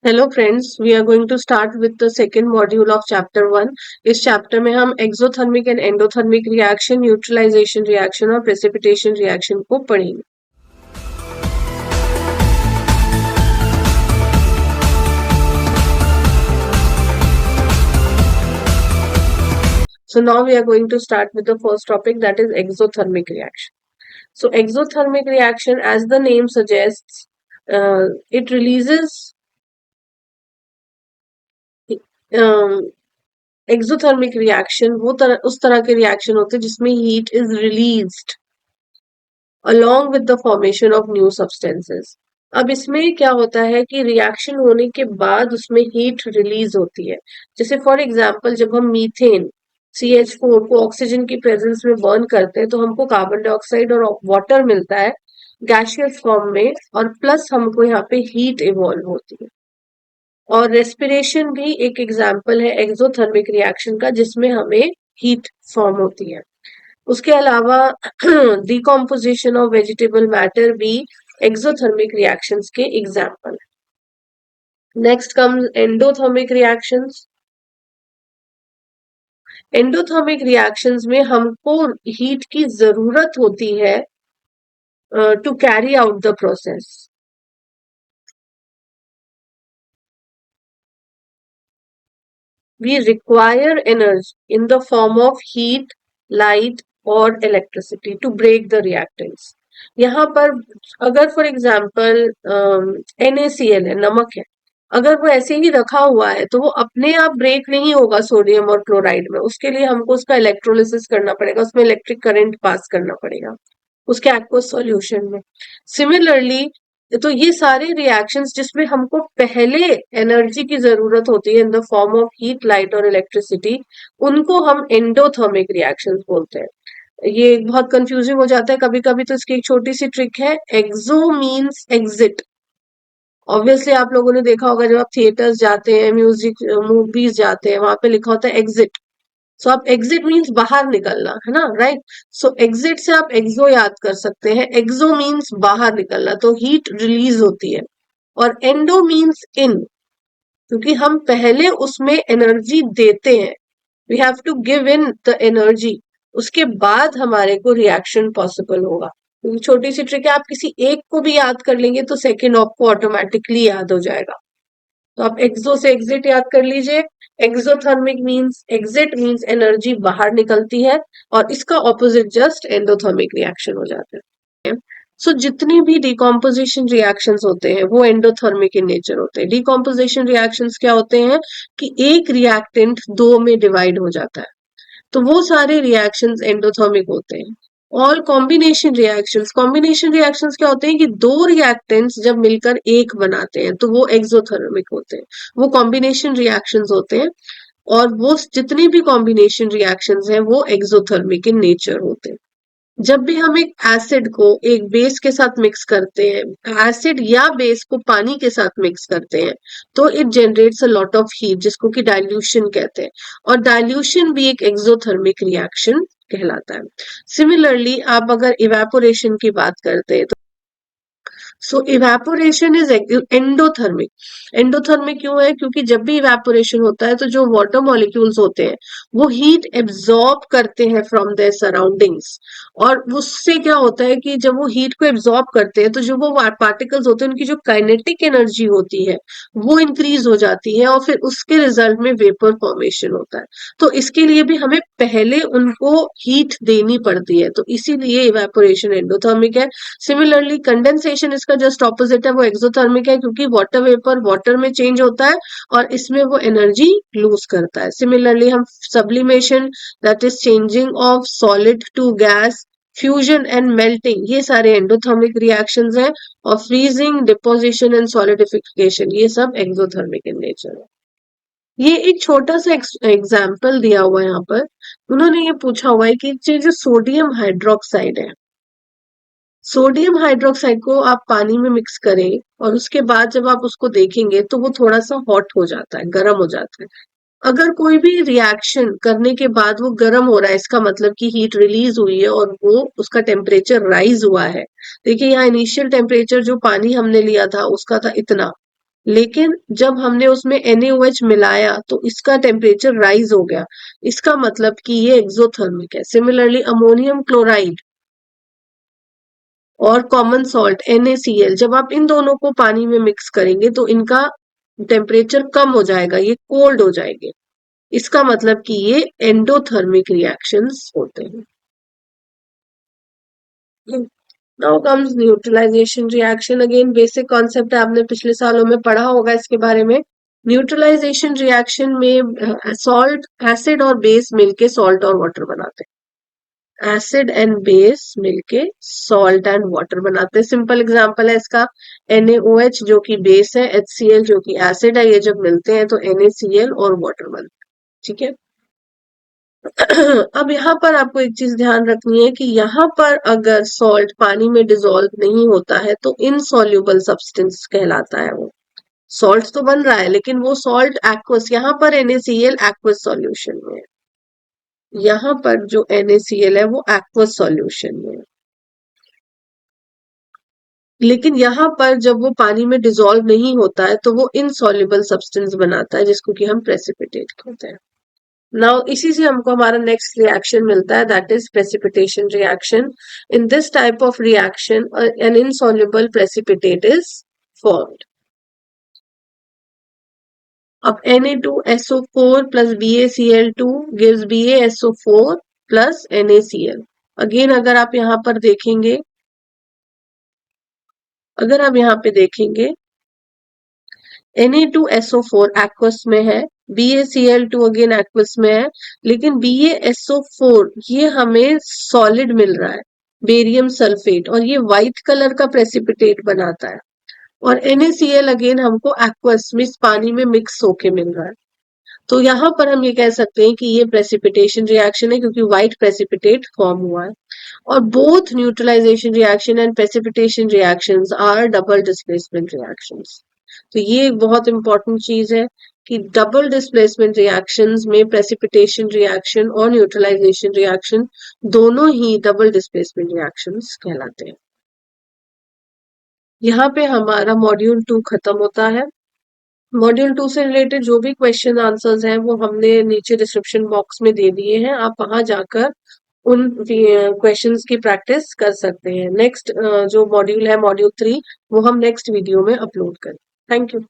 Hello friends, we are going to start with the second module of chapter 1. इस chapter में हम exothermic and endothermic reaction, neutralization reaction और precipitation reaction को पढ़ेंगे. So now we are going to start with the first topic, that is exothermic reaction. So exothermic reaction, as the name suggests, it releases exothermic reaction उस तरह के reaction होते हैं जिसमें heat is released along with the formation of new substances. अब इसमें क्या होता है कि रिएक्शन होने के बाद उसमें हीट रिलीज होती है. जैसे फॉर एग्जांपल जब हम मीथेन CH4 को ऑक्सीजन की प्रेजेंस में बर्न करते हैं तो हमको कार्बन डाइऑक्साइड और वाटर मिलता है गैसियस फॉर्म में, और प्लस हमको यहाँ पे हीट इवॉल्व होती है. और रेस्पिरेशन भी एक एग्जाम्पल है एक्सोथर्मिक रिएक्शन का जिसमें हमें हीट फॉर्म होती है. उसके अलावा डिकम्पोजिशन ऑफ वेजिटेबल मैटर भी एक्सोथर्मिक रिएक्शंस के एग्जाम्पल है. Next comes endothermic reactions. Endothermic reactions में हमको हीट की जरूरत होती है to carry out the process. We require energy in the form of heat, light और electricity to break the reactants. यहाँ पर अगर फॉर एग्जाम्पल NaCl है, नमक है, अगर वो ऐसे ही रखा हुआ है तो वो अपने आप ब्रेक नहीं होगा सोडियम और क्लोराइड में. उसके लिए हमको उसका इलेक्ट्रोलिसिस करना पड़ेगा, उसमें इलेक्ट्रिक करंट पास करना पड़ेगा उसके एक्वस सॉल्यूशन में. सिमिलरली तो ये सारे रिएक्शंस जिसमें हमको पहले एनर्जी की जरूरत होती है in the form of heat, light और इलेक्ट्रिसिटी, उनको हम एंडोथर्मिक रिएक्शंस बोलते हैं. ये बहुत कंफ्यूजिंग हो जाता है कभी कभी, तो इसकी एक छोटी सी ट्रिक है. एक्सो मीन्स एग्जिट. ऑब्वियसली आप लोगों ने देखा होगा जब आप थिएटर्स जाते हैं, म्यूजिक मूवीज जाते हैं, वहां पे लिखा होता है एग्जिट. सो आप एग्जिट मीन्स बाहर निकलना है ना, राइट. सो एग्जिट से आप एक्सो याद कर सकते हैं. एक्सो मीन्स बाहर निकलना, तो हीट रिलीज होती है. और एंडो मीन्स इन, क्योंकि हम पहले उसमें एनर्जी देते हैं. We have to give in the energy, उसके बाद हमारे को रिएक्शन पॉसिबल होगा. क्योंकि छोटी सी ट्रिक है, आप किसी एक को भी याद कर लेंगे तो सेकेंड आपको ऑटोमेटिकली याद हो जाएगा. तो आप एक्सो से एग्जिट याद कर लीजिए. Exothermic means exit means energy बाहर निकलती है, और इसका ऑपोजिट जस्ट एंडोथर्मिक रिएक्शन हो जाता है. सो जितनी भी डिकम्पोजिशन रिएक्शंस होते हैं वो एंडोथर्मिक इन नेचर होते हैं. डिकम्पोजिशन रिएक्शंस क्या होते हैं कि एक रिएक्टेंट दो में डिवाइड हो जाता है, तो वो सारे रिएक्शंस एंडोथर्मिक होते हैं. और कॉम्बिनेशन रिएक्शंस क्या होते हैं कि दो रिएक्टेंट्स जब मिलकर एक बनाते हैं तो वो एक्सोथर्मिक होते हैं. वो कॉम्बिनेशन रिएक्शंस होते हैं, और वो जितनी भी कॉम्बिनेशन रिएक्शंस हैं वो एक्सोथर्मिक इन नेचर होते हैं. जब भी हम एक एसिड को एक बेस के साथ मिक्स करते हैं, एसिड या बेस को पानी के साथ मिक्स करते हैं, तो it generates a lot of heat जिसको कि डाइल्यूशन कहते हैं. और डाइल्यूशन भी एक एक्सोथर्मिक रिएक्शन कहलाता है. सिमिलरली आप अगर इवेपोरेशन की बात करते हैं तो सो इवेपोरेशन इज एंडोथर्मिक. एंडोथर्मिक क्यों है? क्योंकि जब भी इवेपोरेशन होता है तो जो वाटर मॉलिक्यूल्स होते हैं वो हीट एब्जॉर्ब करते हैं फ्रॉम देयर सराउंडिंग्स. और उससे क्या होता है कि जब वो हीट को एब्जॉर्ब करते हैं तो जो वो पार्टिकल्स होते हैं उनकी जो काइनेटिक एनर्जी होती है वो इंक्रीज हो जाती है, और फिर उसके रिजल्ट में वेपर फॉर्मेशन होता है. तो इसके लिए भी हमें पहले उनको हीट देनी पड़ती है, तो इसीलिए इवेपोरेशन एंडोथर्मिक है. सिमिलरली कंडेंसेशन इसका जस्ट ऑपोजिट है, वो एक्सोथर्मिक है, क्योंकि वाटर वेपर वाटर में चेंज होता है और इसमें वो एनर्जी लूज करता है. सिमिलरली हम sublimation, that is changing of solid to gas, fusion and melting, ये सारे एंडोथर्मिक रिएक्शंस हैं. और फ्रीजिंग, डिपोजिशन एंड सॉलिडिफिकेशन, ये सब एक्सोथर्मिक इन नेचर है. ये एक छोटा सा एग्जाम्पल दिया हुआ है यहाँ पर. उन्होंने ये पूछा हुआ है कि जो सोडियम हाइड्रोक्साइड है, सोडियम हाइड्रोक्साइड को आप पानी में मिक्स करें और उसके बाद जब आप उसको देखेंगे तो वो थोड़ा सा हॉट हो जाता है, गर्म हो जाता है. अगर कोई भी रिएक्शन करने के बाद वो गर्म हो रहा है, इसका मतलब कि हीट रिलीज हुई है और वो उसका टेम्परेचर राइज हुआ है. देखिए यहाँ इनिशियल टेम्परेचर जो पानी हमने लिया था उसका था इतना, लेकिन जब हमने उसमें NaOH मिलाया तो इसका टेम्परेचर राइज हो गया, इसका मतलब कि ये एक्सोथर्मिक है। सिमिलरली अमोनियम क्लोराइड और कॉमन सॉल्ट NaCl, जब आप इन दोनों को पानी में मिक्स करेंगे तो इनका टेम्परेचर कम हो जाएगा, ये कोल्ड हो जाएंगे, इसका मतलब कि ये एंडोथर्मिक रिएक्शंस होते हैं। Now comes neutralization reaction. Again basic concept है, आपने पिछले सालों में पढ़ा होगा इसके बारे में। न्यूट्रलाइजेशन रिएक्शन में सॉल्ट, एसिड और बेस मिलके सॉल्ट और वाटर बनाते हैं। एसिड एंड बेस मिलके सॉल्ट एंड वाटर बनाते हैं। सिंपल एग्जांपल है इसका NaOH जो कि बेस है, HCl जो कि एसिड है, ये जब मिलते हैं तो NaCl और वाटर बनते हैं। ठीक है। अब यहाँ पर आपको एक चीज ध्यान रखनी है कि यहाँ पर अगर सॉल्ट पानी में डिसॉल्व नहीं होता है तो इनसॉल्युबल सब्सटेंस कहलाता है वो। सॉल्ट तो बन रहा है लेकिन वो सॉल्ट एक्वस, यहाँ पर NaCl एक्वस सॉल्यूशन में है, यहाँ पर जो NaCl है वो एक्वस सॉल्यूशन में है। लेकिन यहाँ पर जब वो पानी में डिसॉल्व नहीं होता है तो वो इनसॉल्युबल सब्सटेंस बनाता है जिसको कि हम प्रेसिपिटेट कहते हैं। नाउ इसी से हमको हमारा नेक्स्ट रिएक्शन मिलता है, that is precipitation reaction. In this type of reaction an insoluble precipitate is formed. अब Na2SO4 plus BaCl2 gives BaSO4 plus NaCl। Again अगर आप यहाँ पर देखेंगे, अगर आप यहाँ पे देखेंगे Na2SO4 एक्वस में है, BaCl2 अगेन एक्वस में है, लेकिन BaSO4 ये हमें सॉलिड मिल रहा है, बेरियम सल्फेट, और ये व्हाइट कलर का प्रेसिपिटेट बनाता है। और NaCl अगेन हमको एक्वस में पानी में मिक्स होके मिल रहा है। तो यहाँ पर हम ये कह सकते हैं कि ये प्रेसिपिटेशन रिएक्शन है क्योंकि व्हाइट प्रेसिपिटेट फॉर्म हुआ है। और both neutralization reaction and precipitation reactions are double displacement reactions. तो ये एक बहुत इंपॉर्टेंट चीज है कि डबल डिस्प्लेसमेंट रिएक्शंस में प्रेसिपिटेशन रिएक्शन और न्यूट्रलाइजेशन रिएक्शन दोनों ही डबल डिस्प्लेसमेंट रिएक्शंस कहलाते हैं। यहाँ पे हमारा मॉड्यूल 2 खत्म होता है। मॉड्यूल 2 से रिलेटेड जो भी क्वेश्चन आंसर्स हैं वो हमने नीचे डिस्क्रिप्शन बॉक्स में दे दिए हैं, आप वहां जाकर उन क्वेश्चंस की प्रैक्टिस कर सकते हैं। नेक्स्ट जो मॉड्यूल है मॉड्यूल 3, वो हम नेक्स्ट वीडियो में अपलोड करें। Thank you.